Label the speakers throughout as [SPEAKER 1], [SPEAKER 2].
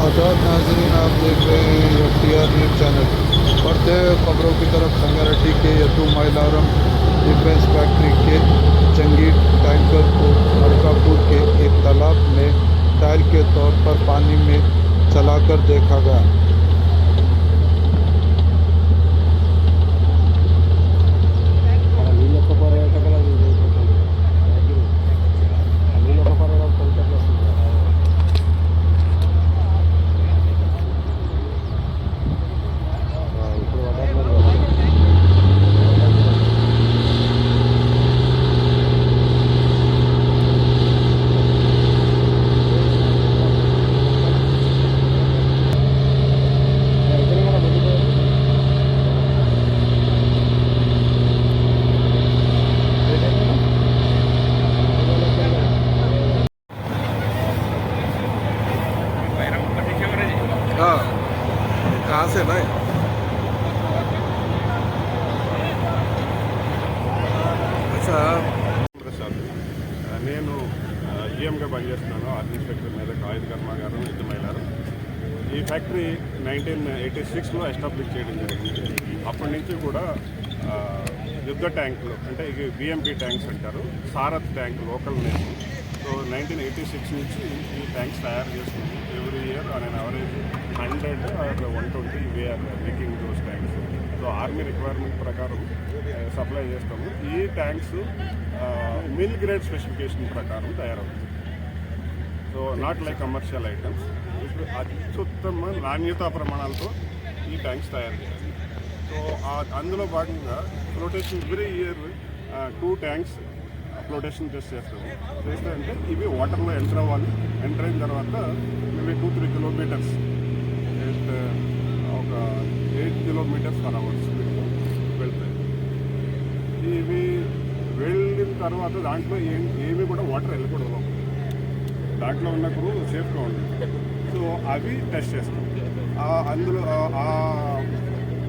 [SPEAKER 1] आदाब नाजरीन, आप देख रहे हैं FTR न्यूज़ चैनल। बढ़ते हुए खबरों की तरफ। संगारेड्डी के यदु मैलावरम डिफेंस फैक्ट्री के चंगी टैंकर को मलकापुर के एक तालाब में ट्रायल के तौर पर पानी में चलाकर देखा गया। हाँ, कहाँ से भाई? अच्छा,
[SPEAKER 2] ప్రసాద్ నేను జిఎంగా పనిచేస్తున్నాను. ఆర్ట్ ఇన్స్పెక్టర్ మీద ఆయుధ కర్మాగారం యదు మైలారం. ఈ ఫ్యాక్టరీ 1986లో ఎస్టాబ్లిష్ చేయడం జరిగింది. అప్పటి నుంచి కూడా యుద్ధ ట్యాంకులు అంటే ఇవి బిఎంపీ ట్యాంక్స్ అంటారు, Sarath tank local name. So 1986 నుంచి ఈ ట్యాంక్స్ తయారు చేస్తున్నాము. Every year on an average 100 or 120 we are making those tanks. So army requirement ప్రకారం సప్లై చేస్తాము. ఈ ట్యాంక్స్ మిల్ గ్రేడ్ స్పెసిఫికేషన్ ప్రకారం తయారవుతుంది. So not like commercial items. ఇప్పుడు అత్యుత్తమ నాణ్యతా ప్రమాణాలతో ఈ ట్యాంక్స్ తయారు చేయాలి. సో అందులో భాగంగా flotation every year 2 tanks flotation test చేస్తాము. చేస్తారంటే ఇవి వాటర్లో ఎంటర్ అవ్వాలి. ఎంటర్ అయిన తర్వాత ఇవి 2-3 కిలోమీటర్స్ ఒక 8 కిలోమీటర్స్ పర్ అవర్ స్పీడ్లో వెళ్తాయి. ఇవి వెళ్ళిన తర్వాత దాంట్లో ఏమి కూడా వాటర్ వెళ్ళకూడదు. దాంట్లో ఉన్న క్రూ సేఫ్గా ఉంటుంది. సో అవి టెస్ట్ చేస్తాం. అందులో ఆ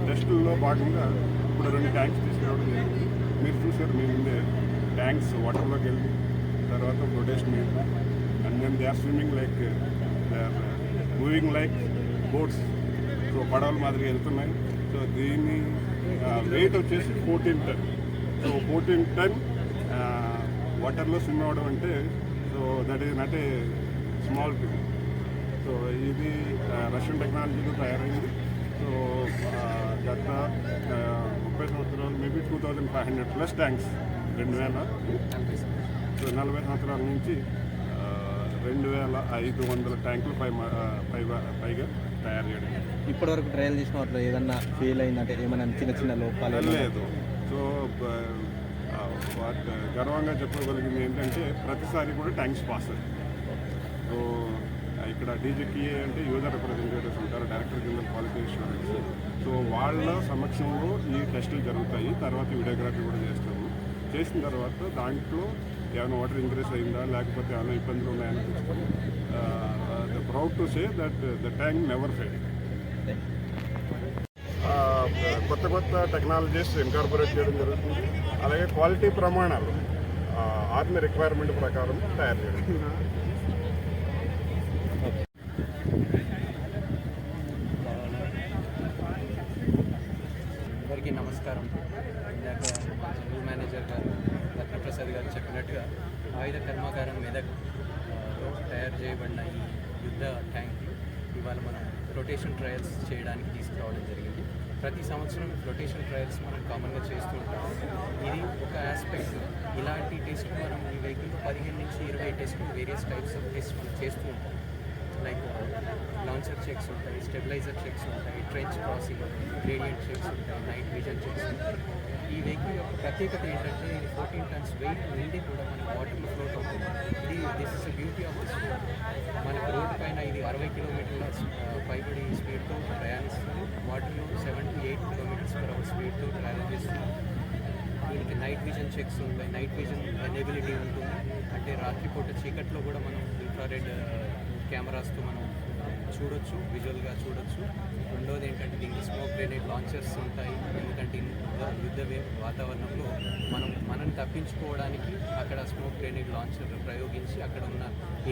[SPEAKER 2] టెస్టుల్లో భాగంగా ఇప్పుడు 2 ట్యాంక్స్ తీసుకురావడం జరిగింది. మీరు చూసారు మీ ముందే ట్యాంక్స్ వాటర్లోకి వెళ్ళి తర్వాత ఫ్లోటేషన్ అయింది. And then they are swimming like they are moving like boats. So పడవల మాదిరిగా వెళ్తున్నాయి. సో దీని వెయిట్ వచ్చేసి 14 టన్. సో 14 టన్ వాటర్లో స్విమ్ అవ్వడం అంటే so that is not a small thing. So ఇది రష్యన్ టెక్నాలజీలో తయారైంది. సో గత 30 సంవత్సరాలు మేబీ 2500+ ట్యాంక్స్ 2000 సో 40 సంవత్సరాల నుంచి 2500 ట్యాంకులు పైగా తయారు చేయడం.
[SPEAKER 3] ఇప్పటివరకు ట్రయల్ చేసిన వాటిలో ఏదన్నా ఫెయిల్ అయిందంటే ఏమైనా చిన్న లోపాలు
[SPEAKER 2] లేదు. సో గర్వంగా చెప్పగలిగింది ఏంటంటే ప్రతిసారి కూడా ట్యాంక్స్ పాస్ అయ్యాయి. సో ఇక్కడ డీజీపీఏ అంటే యూజర్ రిప్రజెంటేటివ్స్ ఉంటారు, director general quality assurance. So వాళ్ళ సమక్షంలో ఈ టెస్టులు జరుగుతాయి. తర్వాత వీడియోగ్రఫీ కూడా చేస్తాము. చేసిన తర్వాత దాంట్లో ఏమైనా వాటర్ ఇంక్రీస్ అయిందా లేకపోతే ఏమైనా ఇబ్బందులు ఉన్నాయని చూస్తాము. Proud to say that the tank never fail. కొత్త టెక్నాలజీస్ ఇన్కార్పొరేట్ చేయడం జరుగుతుంది. అలాగే క్వాలిటీ ప్రమాణాలు ఆర్మీ రిక్వైర్మెంట్ ప్రకారం తయారు చేయడం.
[SPEAKER 4] అందరికీ నమస్కారం. ఇందాక న్యూ మేనేజర్ గారు రత్నప్రసాద్ గారు చెప్పినట్టుగా ఆయుధ కర్మాగారం మెదక్ తయారు చేయబడిన ఈ యుద్ధ ట్యాంకులు ఇవాళ మనం ఫ్లోటేషన్ ట్రయల్స్ చేయడానికి తీసుకురావడం జరిగింది. ప్రతి సంవత్సరం ఫ్లోటేషన్ ట్రయల్స్ మనం కామన్గా చేస్తూ ఉంటాం. ఇది ఒక ఆస్పెక్ట్. ఇలాంటి టెస్ట్లు మనం ఈ వెహికల్ 15 నుంచి 20 టెస్ట్లు వేరియస్ టైప్స్ ఆఫ్ టెస్ట్ మనం చేస్తూ ఉంటాం. లైక్ లాంచర్ చెక్స్ ఉంటాయి, స్టెబిలైజర్ చెక్స్ ఉంటాయి, ట్రెంచ్ క్రాసింగ్, గ్రేడియంట్ చెక్స్ ఉంటాయి, నైట్ విజన్ చెక్స్ ఉంటాయి. ఈ వెహికల్ యొక్క ప్రత్యేకత ఏంటంటే ఇది 14 టన్స్ వెయిట్ నుండి కూడా మనకు వాటర్లో ఫ్లోట్ అవుతుంది. This is the beauty of this road. మనకు రోడ్డు పైన ఇది 60 కిలోమీటర్ల పైబడి స్పీడ్తో ప్రయాణిస్తుంది. వాటర్లో 7 to 8 కిలోమీటర్స్ పర్ అవర్ స్పీడ్తో ట్రావెల్ చేస్తుంది. దీనికి నైట్ విజన్ చెక్స్ ఉంటాయి, నైట్ విజన్ ఎనేబిలిటీ ఉంటుంది. అంటే రాత్రిపూట చీకట్లో కూడా మనం ఇన్ఫ్రారెడ్ కెమెరాస్తో మనం చూడొచ్చు, విజువల్గా చూడొచ్చు. రెండోది ఏంటంటే దీనికి స్మోక్ గ్రెనేడ్ లాంచర్స్ ఉంటాయి. ఎందుకంటే వాతావరణంలో మనం తప్పించుకోవడానికి అక్కడ స్మోక్ గ్రెనేడ్ లాంచర్ ప్రయోగించి అక్కడ ఉన్న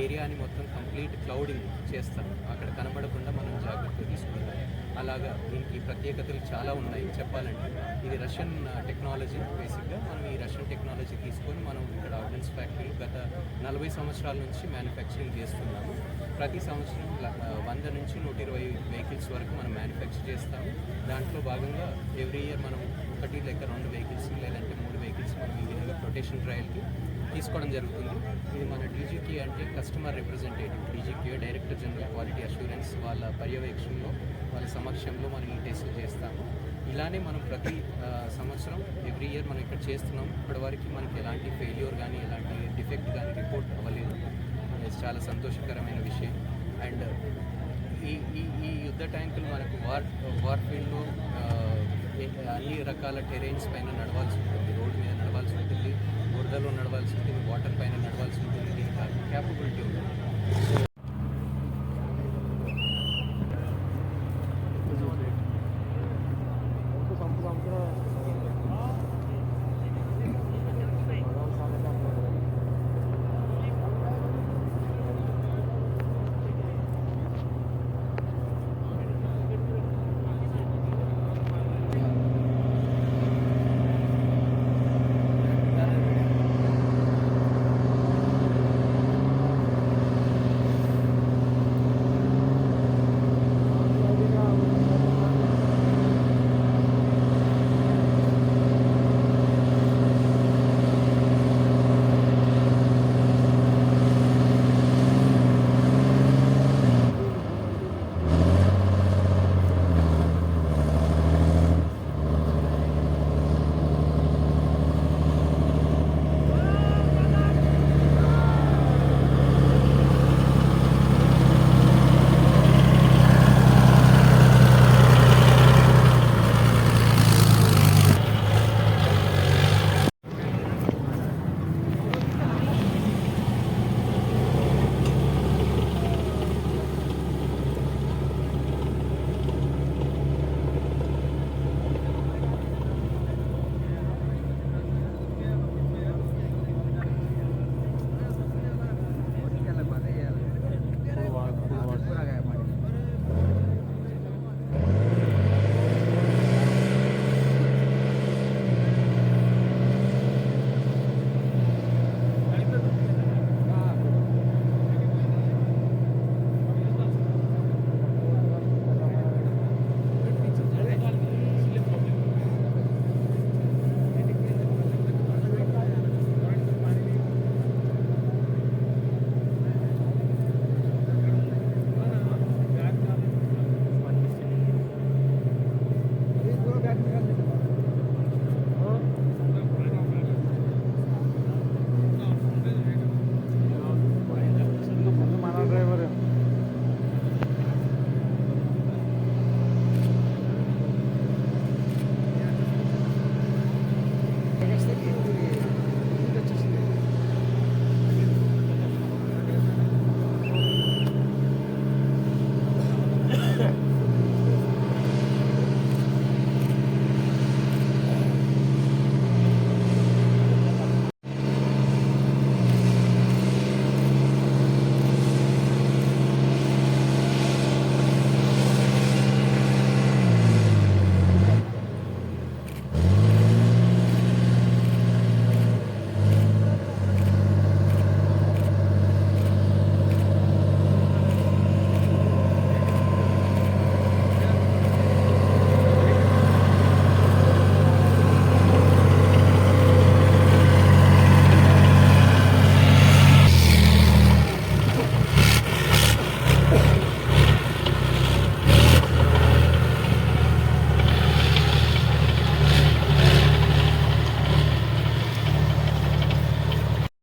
[SPEAKER 4] ఏరియాని మొత్తం కంప్లీట్ క్లౌడింగ్ చేస్తారు. అక్కడ కనబడకుండా మనం జాగ్రత్త తీసుకుంటాం. అలాగా దీనికి ప్రత్యేకతలు చాలా ఉన్నాయి చెప్పాలంటే. ఇది రష్యన్ టెక్నాలజీ. బేసిక్గా మనం ఈ రష్యన్ టెక్నాలజీ తీసుకొని మనం ఇక్కడ ఆర్డినెన్స్ ఫ్యాక్టరీ గత 40 సంవత్సరాల నుంచి మ్యానుఫ్యాక్చరింగ్ చేస్తున్నాము. ప్రతి సంవత్సరం 100 నుంచి 120 వెహికల్స్ వరకు మనం మ్యానుఫ్యాక్చర్ చేస్తాము. దాంట్లో భాగంగా ఎవ్రీ ఇయర్ మనం 1 లేక 2 వెహికల్స్ లేదంటే 3 వెహికల్స్ మనం ఈ విధంగా ప్రొటేషన్ ట్రయల్కి తీసుకోవడం జరుగుతుంది. ఇది మన డీజీకే అంటే customer representative, DGK director general quality assurance వాళ్ళ పర్యవేక్షణలో వాళ్ళ సమక్షంలో మనం ఈ టెస్టులు చేస్తాము. ఇలానే మనం ప్రతి సంవత్సరం ఎవ్రీ ఇయర్ మనం ఇక్కడ చేస్తున్నాం. ఇప్పటివరకు మనకి ఎలాంటి ఫెయిల్యూర్ కానీ ఎలాంటి డిఫెక్ట్ కానీ రిపోర్ట్ అవ్వలేదు. ఇది చాలా సంతోషకరమైన విషయం. అండ్ ఈ యుద్ధ ట్యాంకులు మనకు వార్ ఫీల్డ్లో అన్ని రకాల టెరైన్స్ పైన నడవాల్సి ఉంటుంది. రోడ్డు మీద నడవాల్సి ఉంటుంది, బురదలో నడవాల్సి ఉంటుంది, వాటర్ పైన నడవాల్సి ఉంటుంది. దీనికి క్యాపబిలిటీ ఉంటుంది. సో